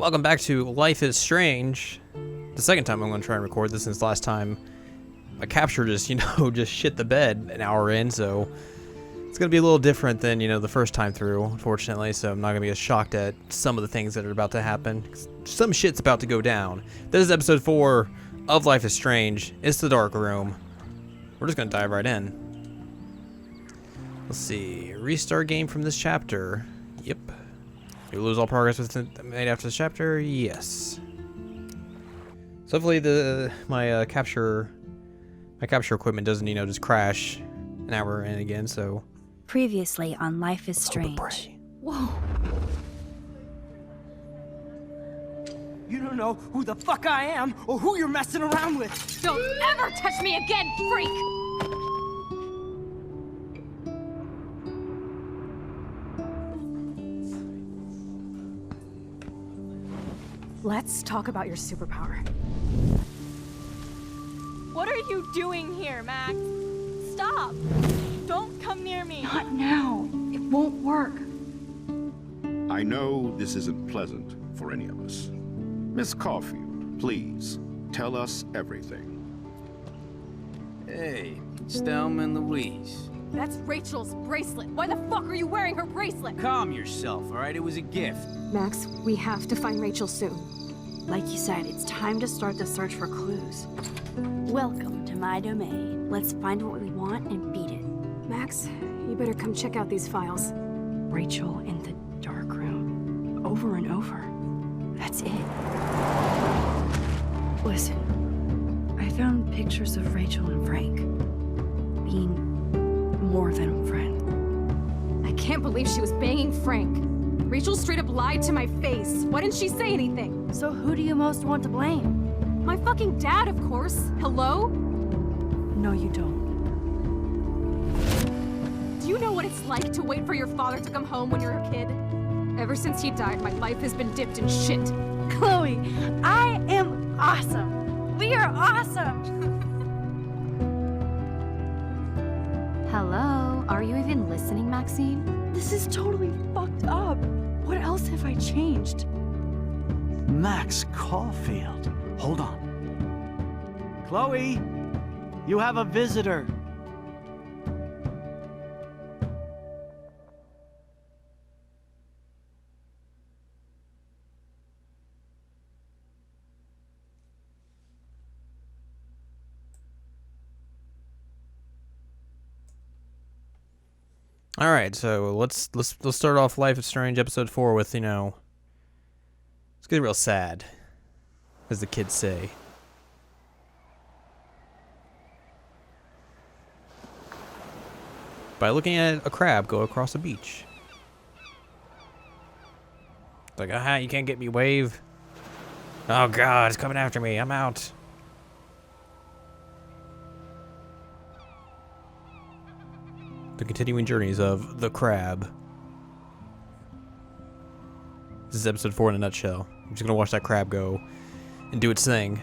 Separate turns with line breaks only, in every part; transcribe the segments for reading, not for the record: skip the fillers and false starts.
Welcome back to Life is Strange. The second time I'm going to try and record this since last time my capture just, just shit the bed an hour in, so it's going to be a little different than, the first time through, unfortunately, so I'm not going to be as shocked at some of the things that are about to happen. Some shit's about to go down. This is episode 4 of Life is Strange. It's the Dark Room. We're just going to dive right in. Let's see. Restart game from this chapter. Yep. You lose all progress made after this chapter? Yes. So hopefully my capture equipment doesn't, just crash an hour in again, so.
Previously on Life is Strange.
Whoa. You don't know who the fuck I am or who you're messing around with.
Don't ever touch me again, freak! Let's talk about your superpower.
What are you doing here, Max? Stop! Don't come near me!
Not now. It won't work.
I know this isn't pleasant for any of us. Miss Caulfield, please, tell us everything.
Hey, it's Thelma and Louise.
That's Rachel's bracelet. Why the fuck are you wearing her bracelet?
Calm yourself, all right? It was a gift.
Max, we have to find Rachel soon. Like you said, it's time to start the search for clues.
Welcome to my domain. Let's find what we want and beat it.
Max, you better come check out these files. Rachel in the dark room. Over and over. That's it. Listen, I found pictures of Rachel and Frank being more than a friend.
I can't believe she was banging Frank. Rachel straight up lied to my face. Why didn't she say anything?
So who do you most want to blame?
My fucking dad, of course. Hello?
No, you don't.
Do you know what it's like to wait for your father to come home when you're a kid? Ever since he died, my life has been dipped in shit.
Chloe, I am awesome. We are awesome.
Hello? Are you even listening, Maxine?
This is totally fucked up. What else have I changed?
Max Caulfield. Hold on. Chloe, you have a visitor.
All right, so let's start off Life is Strange episode 4 with, let's get real sad, as the kids say. By looking at a crab go across a beach. It's like, aha, you can't get me, wave. Oh god, it's coming after me, I'm out. The continuing journeys of the crab. This is episode 4 in a nutshell. I'm just gonna watch that crab go and do its thing.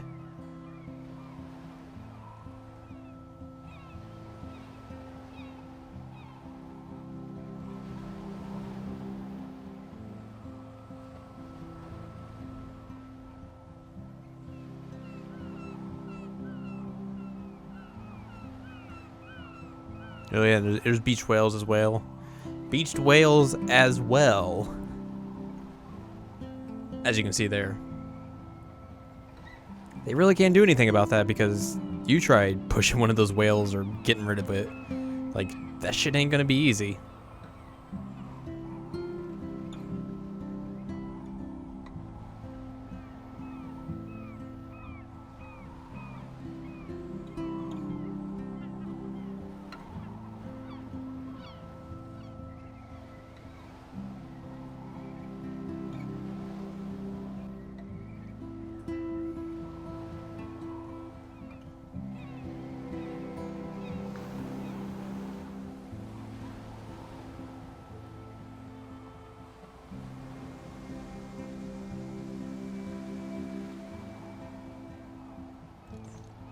Oh yeah, there's beached whales as well. Beached whales as well. As you can see there. They really can't do anything about that because you tried pushing one of those whales or getting rid of it. Like, that shit ain't gonna be easy.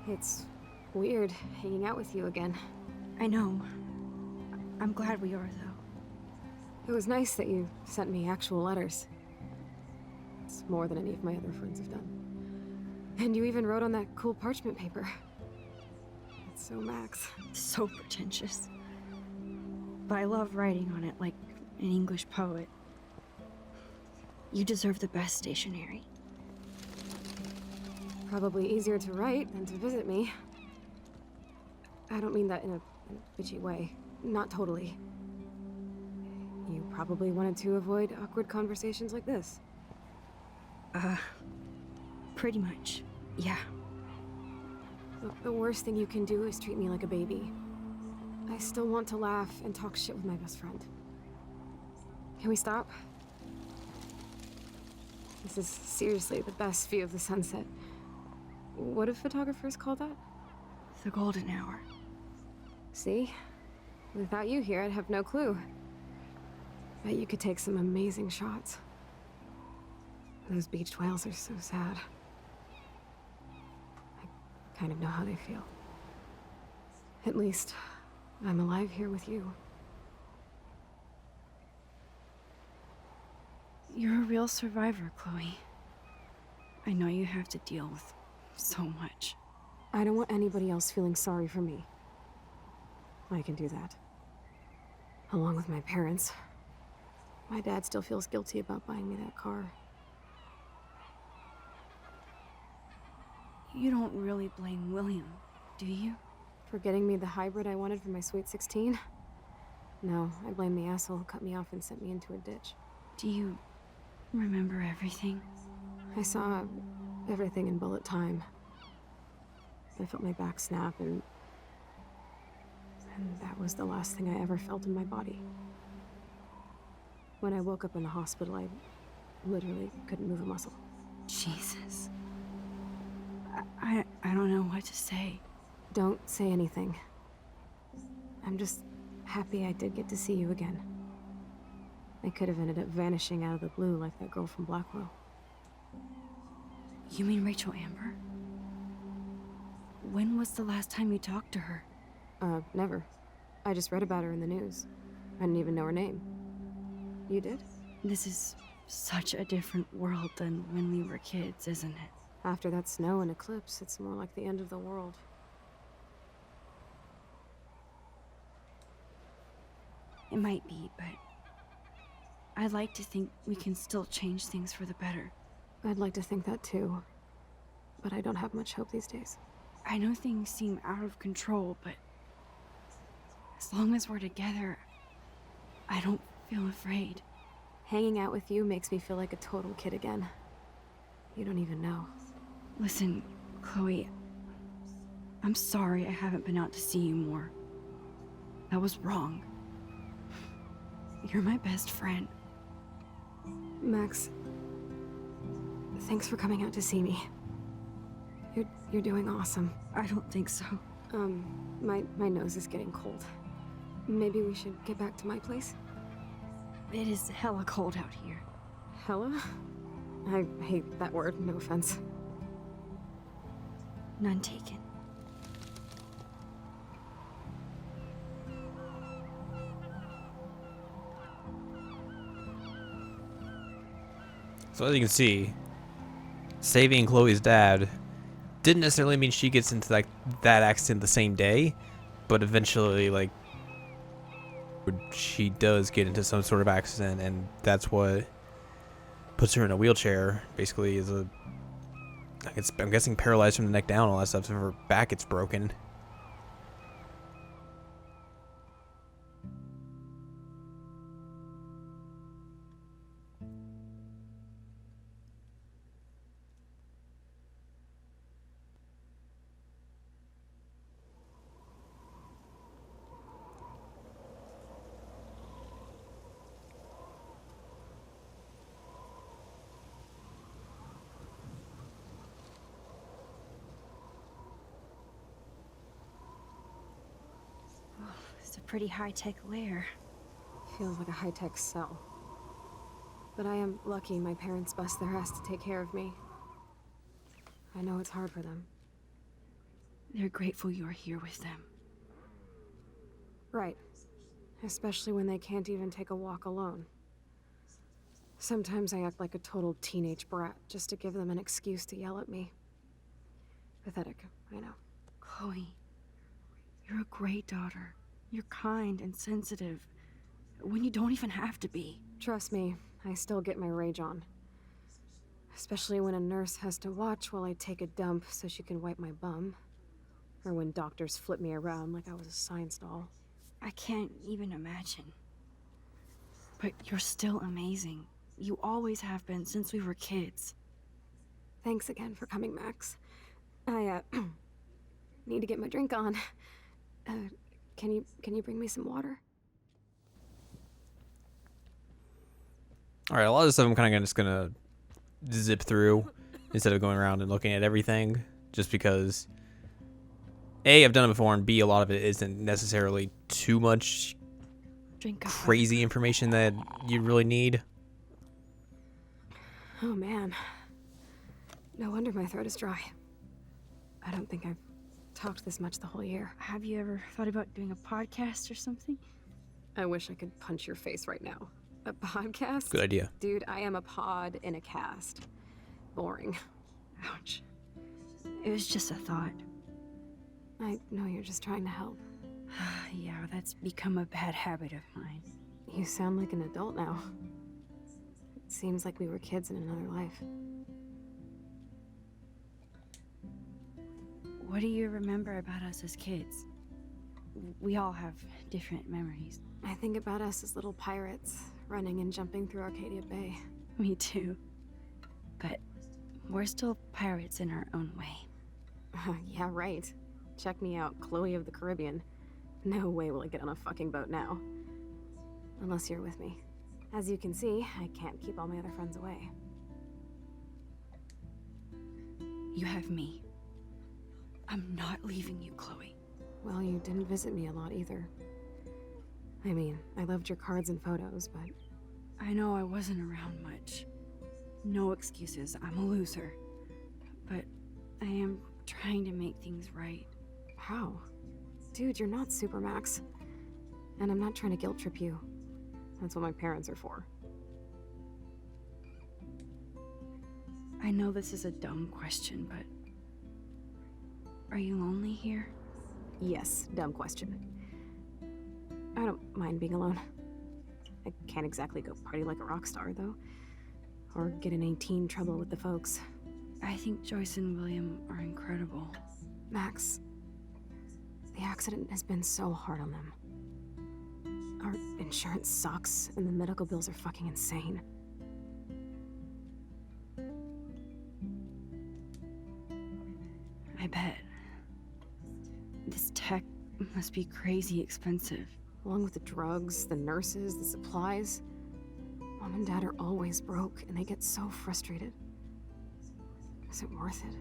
It's weird hanging out with you again.
I know. I'm glad we are, though.
It was nice that you sent me actual letters.
It's more than any of my other friends have done. And you even wrote on that cool parchment paper. It's so Max.
So pretentious. But I love writing on it like an English poet. You deserve the best stationery.
Probably easier to write than to visit me. I don't mean that in a bitchy way. Not totally. You probably wanted to avoid awkward conversations like this.
Pretty much. Yeah.
Look, the worst thing you can do is treat me like a baby. I still want to laugh and talk shit with my best friend. Can we stop? This is seriously the best view of the sunset. What do photographers call that?
The golden hour.
See? Without you here, I'd have no clue. Bet you could take some amazing shots. Those beached whales are so sad. I kind of know how they feel. At least, I'm alive here with you.
You're a real survivor, Chloe. I know you have to deal with so much.
I don't want anybody else feeling sorry for me. I can do that. Along with my parents. My dad still feels guilty about buying me that car.
You don't really blame William, do you?
For getting me the hybrid I wanted for my Sweet 16? No, I blame the asshole who cut me off and sent me into a ditch.
Do you remember everything?
I saw everything in bullet time. I felt my back snap, and that was the last thing I ever felt in my body. When I woke up in the hospital, I literally couldn't move a muscle.
Jesus. I don't know what to say.
Don't say anything. I'm just happy I did get to see you again. I could have ended up vanishing out of the blue like that girl from Blackwell.
You mean Rachel Amber? When was the last time you talked to her?
Never. I just read about her in the news. I didn't even know her name. You did?
This is such a different world than when we were kids, isn't it?
After that snow and eclipse, it's more like the end of the world.
It might be, but I'd like to think we can still change things for the better.
I'd like to think that too, but I don't have much hope these days.
I know things seem out of control, but as long as we're together, I don't feel afraid.
Hanging out with you makes me feel like a total kid again. You don't even know.
Listen, Chloe, I'm sorry I haven't been out to see you more. That was wrong. You're my best friend.
Max, thanks for coming out to see me. You're doing awesome.
I don't think so.
My nose is getting cold. Maybe we should get back to my place?
It is hella cold out here.
Hella? I hate that word, no offense.
None taken.
So as you can see, saving Chloe's dad didn't necessarily mean she gets into that accident the same day, but eventually, like, she does get into some sort of accident, and that's what puts her in a wheelchair. Basically, is I'm guessing paralyzed from the neck down, all that stuff. So her back gets broken.
It's a pretty high-tech lair.
Feels like a high-tech cell. But I am lucky my parents bust their ass to take care of me. I know it's hard for them.
They're grateful you're here with them.
Right. Especially when they can't even take a walk alone. Sometimes I act like a total teenage brat just to give them an excuse to yell at me. Pathetic, I know.
Chloe, you're a great daughter. You're kind and sensitive when you don't even have to be.
Trust me, I still get my rage on. Especially when a nurse has to watch while I take a dump so she can wipe my bum. Or when doctors flip me around like I was a science doll.
I can't even imagine. But you're still amazing. You always have been since we were kids.
Thanks again for coming, Max. I, need to get my drink on. Can you bring me some water?
All right, a lot of this stuff I'm kind of just gonna zip through instead of going around and looking at everything, just because A, I've done it before, and B, a lot of it isn't necessarily too much
Drink up.
crazy information that you really need.
Oh man. No wonder my throat is dry. I don't think I've talked this much the whole year.
Have you ever thought about doing a podcast or something?
I wish I could punch your face right now. A podcast?
Good idea.
Dude, I am a pod in a cast. Boring.
Ouch. It was just a thought.
I know you're just trying to help.
Yeah, that's become a bad habit of mine.
You sound like an adult now. It seems like we were kids in another life.
What do you remember about us as kids? We all have different memories.
I think about us as little pirates, running and jumping through Arcadia Bay.
Me too. But we're still pirates in our own way.
Yeah, right. Check me out, Chloe of the Caribbean. No way will I get on a fucking boat now. Unless you're with me. As you can see, I can't keep all my other friends away.
You have me. I'm not leaving you, Chloe.
Well, you didn't visit me a lot either. I mean, I loved your cards and photos, but...
I know I wasn't around much. No excuses, I'm a loser. But I am trying to make things right.
How? Dude, you're not Supermax. And I'm not trying to guilt trip you. That's what my parents are for.
I know this is a dumb question, but... Are you lonely here?
Yes, dumb question. I don't mind being alone. I can't exactly go party like a rock star, though. Or get in any teen trouble with the folks.
I think Joyce and William are incredible.
Max, the accident has been so hard on them. Our insurance sucks, and the medical bills are fucking insane.
I bet. This tech must be crazy expensive.
Along with the drugs, the nurses, the supplies. Mom and Dad are always broke, and they get so frustrated. Is it worth it?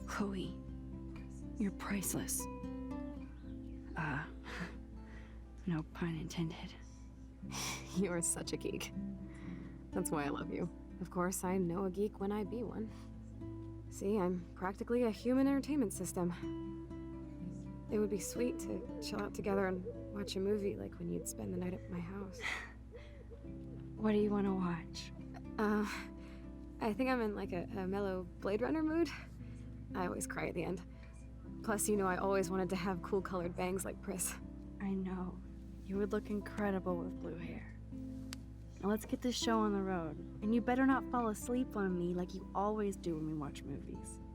Chloe, you're priceless. No pun intended.
You are such a geek. That's why I love you. Of course, I know a geek when I be one. See, I'm practically a human entertainment system. It would be sweet to chill out together and watch a movie like when you'd spend the night at my house.
What do you want to watch?
I think I'm in like a mellow Blade Runner mood. I always cry at the end. Plus, you know I always wanted to have cool colored bangs like Pris.
I know. You would look incredible with blue hair. Now let's get this show on the road. And you better not fall asleep on me like you always do when we watch movies.